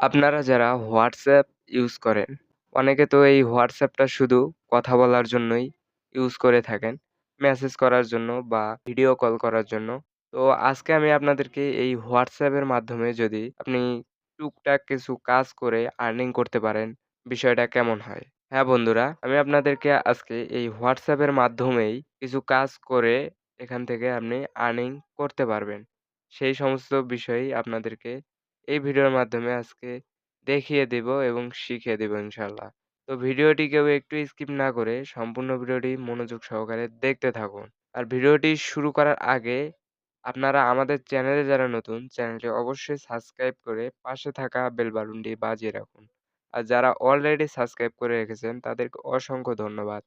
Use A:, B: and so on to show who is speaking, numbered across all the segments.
A: আপনারা যারা WhatsApp use করেন, অনেকে তো এই WhatsAppটা শুধু কথা বলার জন্যই ইউজ করে থাকেন। মেসেজ করার জন্য বা ভিডিও কল করার জন্য। তো আজকে আমি আপনাদেরকে এই WhatsApp এর মাধ্যমে যদি আপনি টুকটাক কিছু কাজ করে আর্নিং করতে পারেন, বিষয়টা কেমন হয়? হ্যাঁ, বন্ধুরা, আমি আপনাদেরকে আজকে এই WhatsApp এর মাধ্যমেই কিছু কাজ করে এখান থেকে আপনি আর্নিং করতে পারবেন। সেই সমস্ত বিষয়ই আপনাদেরকে এই ভিডিওর মাধ্যমে আজকে দেখিয়ে দেব এবং শিখিয়ে দেব ইনশাআল্লাহ। তো ভিডিওটি কেউ একটু স্কিপ না করে সম্পূর্ণ ভিডিওটি মনোযোগ সহকারে দেখতে থাকুন। আর ভিডিওটি শুরু করার আগে আপনারা আমাদের চ্যানেলে যারা নতুন, চ্যানেলটি অবশ্যই সাবস্ক্রাইব করে পাশে থাকা বেল বাটনটি বাজিয়ে রাখুন। আর যারা অলরেডি সাবস্ক্রাইব করে রেখেছেন তাদেরকে অসংখ্য ধন্যবাদ।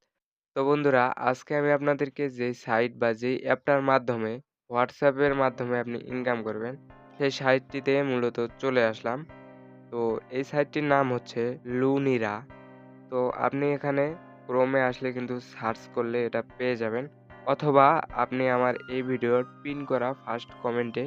A: তো বন্ধুরা, আজকে আমি আপনাদেরকে যেই সাইট বা যেই অ্যাপটার মাধ্যমে WhatsApp এর মাধ্যমে আপনি ইনকাম করবেন, সেই সাইটটিতে মূলত চলে আসলাম। তো এই সাইটটির নাম হচ্ছে লুনিরা। তো আপনি এখানে ক্রোমে আসলে কিন্তু সার্চ করলে এটা পেয়ে যাবেন। অথবা আপনি আমার এই ভিডিওর পিন করা ফার্স্ট কমেন্টে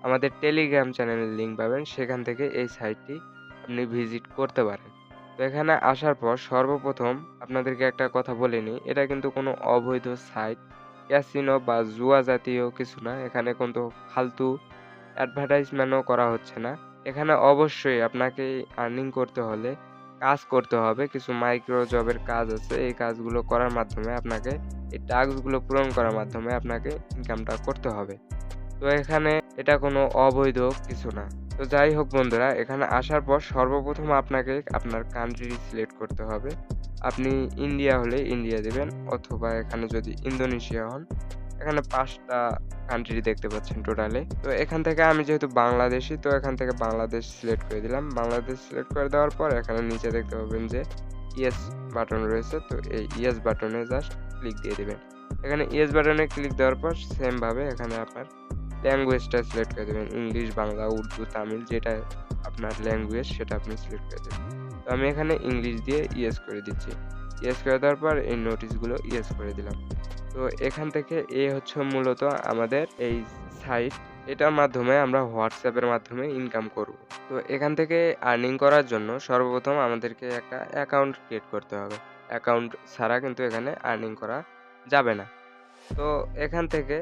A: আমাদের টেলিগ্রাম চ্যানেলের লিঙ্ক পাবেন। সেখান থেকে এই সাইটটি আপনি ভিজিট করতে পারেন। তো এখানে আসার পর সর্বপ্রথম আপনাদেরকে একটা কথা বলে নিই, এটা কিন্তু কোনো অবৈধ সাইট, ক্যাসিনো বা জুয়া জাতীয় কিছু না। এখানে কিন্তু ফালতু অ্যাডভার্টাইজমেন্টও করা হচ্ছে না। এখানে অবশ্যই আপনাকে আর্নিং করতে হলে কাজ করতে হবে। কিছু মাইক্রো জবের কাজ আছে। এই কাজগুলো করার মাধ্যমে আপনাকে এই টাস্কগুলো পূরণ করার মাধ্যমে আপনাকে ইনকামটা করতে হবে। তো এখানে এটা কোনো অবৈধ কিছু না। তো যাই হোক বন্ধুরা, এখানে আসার পর সর্বপ্রথম আপনাকে আপনার কান্ট্রি সিলেক্ট করতে হবে। আপনি ইন্ডিয়া হলে ইন্ডিয়া দিবেন, অথবা এখানে যদি ইন্দোনেশিয়া হন, এখানে ৫ টা কান্ট্রি দেখতে পাচ্ছেন টোটালে। তো এখান থেকে আমি যেহেতু বাংলাদেশী, তো এখান থেকে বাংলাদেশ সিলেক্ট করে দিলাম। বাংলাদেশ সিলেক্ট করে দেওয়ার পর এখানে নিচে দেখতে পাবেন যে ইয়েস বাটন রয়েছে। তো এই ইয়েস বাটনে জাস্ট ক্লিক দিয়ে দিবেন। এখানে ইয়েস বাটনে ক্লিক দেওয়ার পর সেম ভাবে এখানে আপনার ল্যাঙ্গুয়েজটা সিলেক্ট করে দেবেন। ইংলিশ, বাংলা, উর্দু, তামিল যেটা আপনার ল্যাঙ্গুয়েজ সেটা আপনি সিলেক্ট করে দেবেন। তো আমি এখানে ইংলিশ দিয়ে ইয়েস করে দিচ্ছি। ইয়েস করে দেওয়ার পর এই নোটিশগুলো ইয়েস করে দিলাম। তো এখান থেকে হচ্ছে মূলত আমাদের এই সাইট। এটার মাধ্যমে আমরা WhatsApp এর মাধ্যমে ইনকাম করব। তো এখান থেকে আর্নিং করার জন্য সর্বপ্রথম আমাদেরকে একটা অ্যাকাউন্ট ক্রিয়েট করতে হবে। অ্যাকাউন্ট ছাড়া কিন্তু এখানে আর্নিং করা যাবে না। তো এখান থেকে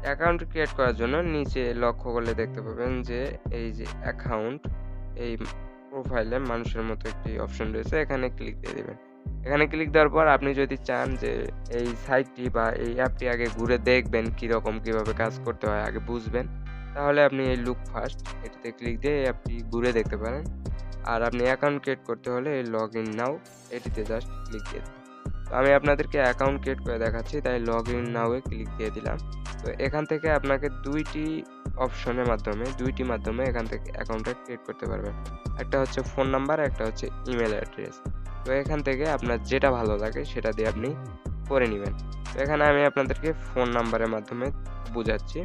A: অ্যাকাউন্ট ক্রিয়েট করার জন্য নিচে লক্ষ্য করলে দেখতে পাবেন যে এই যে অ্যাকাউন্ট, এই প্রোফাইলে মানুষের মতো একটি অপশন রয়েছে, এখানে ক্লিক দিয়ে দিবেন। এখানে ক্লিক দেওয়ার পর আপনি যদি চান যে এই সাইটটি বা এই অ্যাপটি আগে ঘুরে দেখবেন কিরকম কিভাবে কাজ করতে হয় আগে বুঝবেন, তাহলে আপনি এই লুক ফার্স্ট এটিতে ক্লিক দিয়ে এই অ্যাপটি ঘুরে দেখতে পারেন। আর আপনি অ্যাকাউন্ট ক্রিয়েট করতে হলে এই লগ ইন নাও এটিতে জাস্ট ক্লিক দিয়ে দিন। তো আমি আপনাদেরকে অ্যাকাউন্ট ক্রিয়েট করে দেখাচ্ছি, তাই log in now A click দিয়ে দিলাম। তো এখান থেকে আপনাকে ২টি মাধ্যমে এখান থেকে অ্যাকাউন্টটা ক্রিয়েট করতে পারবেন। একটা হচ্ছে ফোন নাম্বার, একটা হচ্ছে ইমেল অ্যাড্রেস। তো এখান থেকে আপনার যেটা ভালো লাগে সেটা দিয়ে আপনি করে নিবেন। তো এখানে আমি আপনাদেরকে ফোন নাম্বারের মাধ্যমে বুঝাচ্ছি।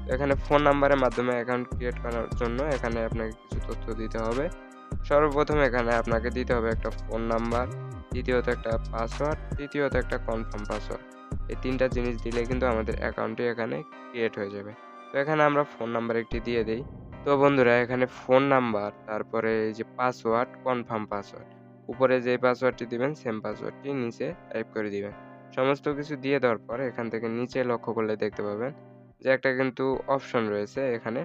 A: তো এখানে ফোন নাম্বারের মাধ্যমে অ্যাকাউন্ট ক্রিয়েট করার জন্য এখানে আপনাকে কিছু তথ্য দিতে হবে। সর্বপ্রথম এখানে আপনাকে দিতে হবে একটা ফোন নাম্বার, দ্বিতীয়ত একটা পাসওয়ার্ড, তৃতীয়ত একটা কনফার্ম পাসওয়ার্ড। এই ৩ টা জিনিস দিলে কিন্তু আমাদের অ্যাকাউন্টটি এখানে ক্রিয়েট হয়ে যাবে। তো এখানে আমরা ফোন নাম্বার একটি দিয়ে দেই। তো বন্ধুরা, এখানে ফোন নাম্বার, তারপরে এই যে পাসওয়ার্ড, কনফার্ম পাসওয়ার্ড। উপরে যে পাসওয়ার্ডটি দিবেন সেম পাসওয়ার্ডটি নিচে টাইপ করে দিবেন। সমস্ত কিছু দিয়ে দেওয়ার পর এখান থেকে নিচে লক্ষ্য করলে দেখতে পাবেন যে একটা কিন্তু অপশন রয়েছে এখানে,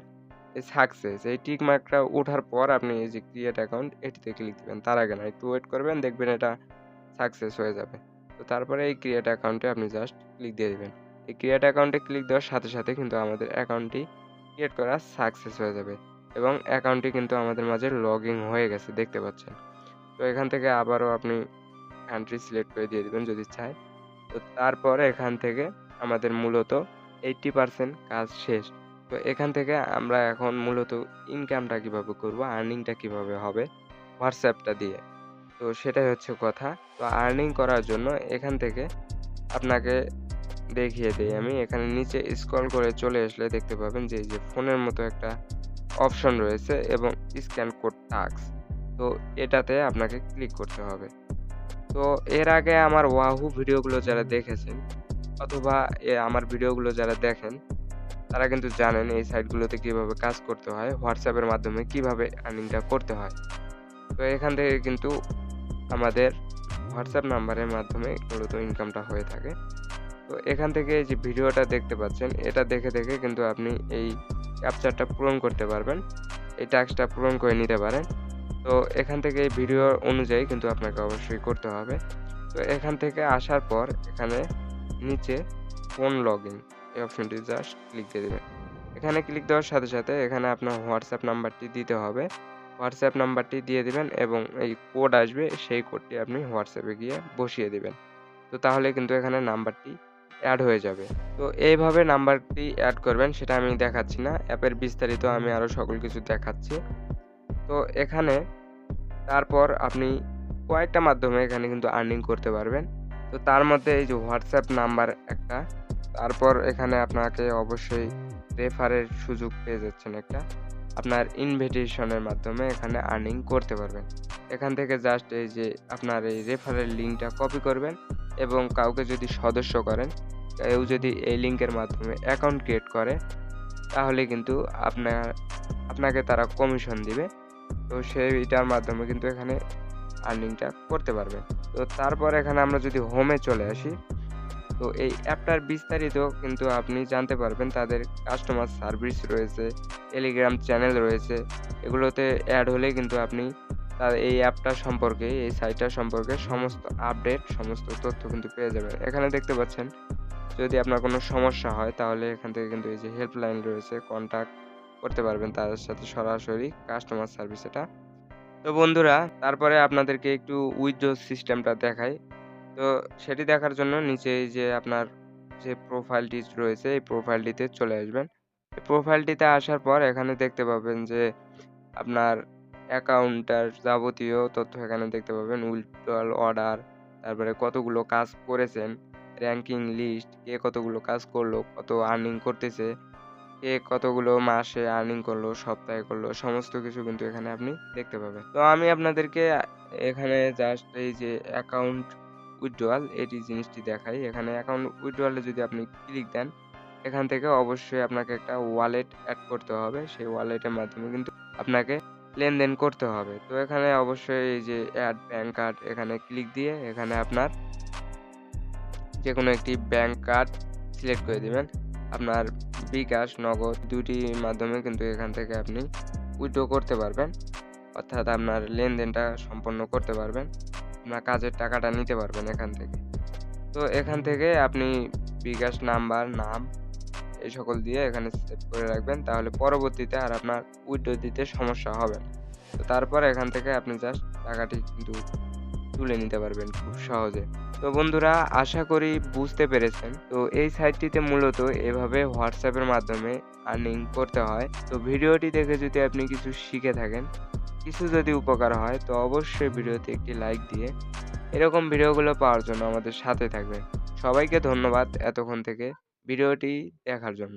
A: এই সাকসেস, এই টিক মার্কটা ওঠার পর আপনি এই যে ক্রিয়েট অ্যাকাউন্ট এটিতে ক্লিক দিবেন। তার আগে না, একটু ওয়েট করবেন, দেখবেন এটা সাকসেস হয়ে যাবে। তো তারপরে এই ক্রিয়েট অ্যাকাউন্টে আপনি জাস্ট ক্লিক দিয়ে দিবেন। এই ক্রিয়েট অ্যাকাউন্টে ক্লিক দেওয়ার সাথে সাথে কিন্তু আমাদের অ্যাকাউন্টটি ক্রিয়েট করা সাকসেস হয়ে যাবে এবং অ্যাকাউন্টটি কিন্তু আমাদের মাঝে লগইন হয়ে গেছে দেখতে পাচ্ছেন। তো এখান থেকে আবারও আপনি কান্ট্রি সিলেক্ট করে দিয়ে দিবেন যদি চায়। তো তারপরে এখান থেকে আমাদের মূলত 80% কাজ শেষ। তো এখান থেকে আমরা এখন মূলত ইনকামটা কিভাবে করব, আর্নিংটা কিভাবে হবে WhatsAppটা দিয়ে। তো সেটাই হচ্ছে কথা। তো আর্নিং করার জন্য এখান থেকে আপনাকে দেখিয়ে দেই আমি। এখানে নিচে স্ক্রল করে চলে আসলে দেখতে পাবেন যে এই যে ফোনের মতো একটা অপশন রয়েছে এবং স্ক্যান কোড টাস্ক। তো এটাতে আপনাকে ক্লিক করতে হবে। তো এর আগে আমার ওয়াহু ভিডিওগুলো যারা দেখেছেন, অথবা আমার ভিডিওগুলো যারা দেখেন, তারা কিন্তু জানেন এই সাইটগুলোতে কিভাবে কাজ করতে হয়, WhatsApp এর মাধ্যমে কিভাবে আর্নিংটা করতে হয়। তো এখান থেকে কিন্তু আমাদের WhatsApp নাম্বারের মাধ্যমে মূলত ইনকামটা হয়ে থাকে। তো এখান থেকে এই যে ভিডিওটা দেখতে পাচ্ছেন, এটা দেখে কিন্তু আপনি এই ক্যাপচারটা পূরণ করতে পারবেন। এই টাস্কটা পূরণ করে নিতে পারেন। তো এখান থেকে এই ভিডিও অনুযায়ী কিন্তু আপনাকে অবশ্যই করতে হবে। তো এখান থেকে আসার পর এখানে নিচে ফোন লগইন এই অপশনটি জাস্ট ক্লিক দিয়ে দিবেন। এখানে ক্লিক দেওয়ার সাথে এখানে আপনার WhatsApp নাম্বারটি দিতে হবে। WhatsApp নাম্বারটি দিয়ে দিবেন এবং এই কোড আসবে সেই কোডটি আপনি WhatsApp এ গিয়ে বসিয়ে দিবেন। তো তাহলে কিন্তু এখানে নাম্বারটি এড হয়ে যাবে। তো এইভাবে নাম্বারটি এড করবেন সেটা আমি দেখাচ্ছি না। অ্যাপের বিস্তারিত আমি আরো সকল কিছু দেখাচ্ছি। তো এখানে তারপর আপনি কয়েকটা মাধ্যমে এখানে কিন্তু আর্নিং করতে পারবেন। তো তার মধ্যে এই যে WhatsApp নাম্বার একটা, তারপর এখানে আপনাকে অবশ্যই রেফারের সুযোগ পেয়ে যাচ্ছেন একটা। আপনার ইনভিটেশনের মাধ্যমে এখানে আর্নিং করতে পারবেন। এখান থেকে জাস্ট এই যে আপনার এই রেফারেল লিঙ্কটা কপি করবেন এবং কাউকে যদি সদস্য করেন, কেউ যদি এই লিঙ্কের মাধ্যমে অ্যাকাউন্ট ক্রিয়েট করে তাহলে কিন্তু আপনাকে তারা কমিশন দিবে। তো সেইটার মাধ্যমে কিন্তু এখানে আর্নিংটা করতে পারবেন। তো তারপর এখানে আমরা যদি হোমে চলে আসি, তো এই অ্যাপটার বিস্তারিত কিন্তু আপনি জানতে পারবেন। তাদের কাস্টমার সার্ভিস রয়েছে, টেলিগ্রাম চ্যানেল রয়েছে। এগুলোতে এড হলেই কিন্তু আপনি এই অ্যাপটা সম্পর্কে, এই সাইটটা সম্পর্কে সমস্ত আপডেট, সমস্ত তথ্য কিন্তু পেয়ে যাবেন। এখানে দেখতে পাচ্ছেন যদি আপনার কোনো সমস্যা হয় তাহলে এখান থেকে কিন্তু এই যে হেল্পলাইন রয়েছে, কন্টাক্ট করতে পারবেন তাদের সাথে সরাসরি কাস্টমার সার্ভিস এটা। তো বন্ধুরা তারপরে আপনাদেরকে একটু উইথড্র সিস্টেমটা দেখাই। তো সেটি দেখার জন্য নিচে এই যে আপনার যে প্রোফাইলটি রয়েছে এই প্রোফাইলটিতে চলে আসবেন। এই প্রোফাইলটিতে আসার পর এখানে দেখতে পাবেন যে আপনার অ্যাকাউন্টটার যাবতীয় তথ্য এখানে দেখতে পাবেন। উইথড্রয়াল অর্ডার, তারপরে কতগুলো কাজ করেছেন, র‍্যাংকিং লিস্ট, কে কতগুলো কাজ করলো, কত আর্নিং করতেছে, কে কতগুলো মাসে আর্নিং করলো, সপ্তাহে করলো, সমস্ত কিছু কিন্তু এখানে আপনি দেখতে পাবেন। তো আমি আপনাদেরকে এখানে জাস্ট এই যে অ্যাকাউন্ট উইথড্রয়াল এটি জিনিসটি দেখাই। এখানে অ্যাকাউন্ট উইথড্রয়াল এ যদি আপনি ক্লিক দেন, এখান থেকে অবশ্যই আপনাকে একটা ওয়ালেট এড করতে হবে। সেই ওয়ালেটের মাধ্যমে কিন্তু আপনাকে লেনদেন করতে হবে। তো এখানে অবশ্যই এই যে এড ব্যাংক কার্ড এখানে ক্লিক দিয়ে এখানে আপনার যেকোনো একটি ব্যাংক কার্ড সিলেক্ট করে দিবেন। আপনার বিকাশ, নগদ ২ টির মাধ্যমে কিন্তু এখান থেকে আপনি উইথড্র করতে পারবেন। অর্থাৎ আপনার লেনদেনটা সম্পন্ন করতে পারবেন। আপনার কাজের টাকাটা নিতে পারবেন এখান থেকে। তো এখান থেকে আপনি বিকাশ নাম্বার, নাম এই সকল দিয়ে এখানে সেভ করে রাখবেন। তাহলে পরবর্তীতে আর আপনার উইথড্র দিতে সমস্যা হবে না। তো তারপর এখান থেকে আপনি জাস্ট টাকাটি কিন্তু তুলে নিতে পারবেন খুব সহজে। তো বন্ধুরা আশা করি বুঝতে পেরেছেন। তো এই সাইটটিতে মূলত এভাবে WhatsApp এর মাধ্যমে আর্নিং করতে হয়। তো ভিডিওটি দেখে যদি আপনি কিছু শিখে থাকেন, কিছু যদি উপকার হয় তো অবশ্যই ভিডিওতে একটি লাইক দিয়ে এরকম ভিডিওগুলো পাওয়ার জন্য আমাদের সাথে থাকবেন। সবাইকে ধন্যবাদ এতক্ষণ থেকে ভিডিওটি দেখার জন্য।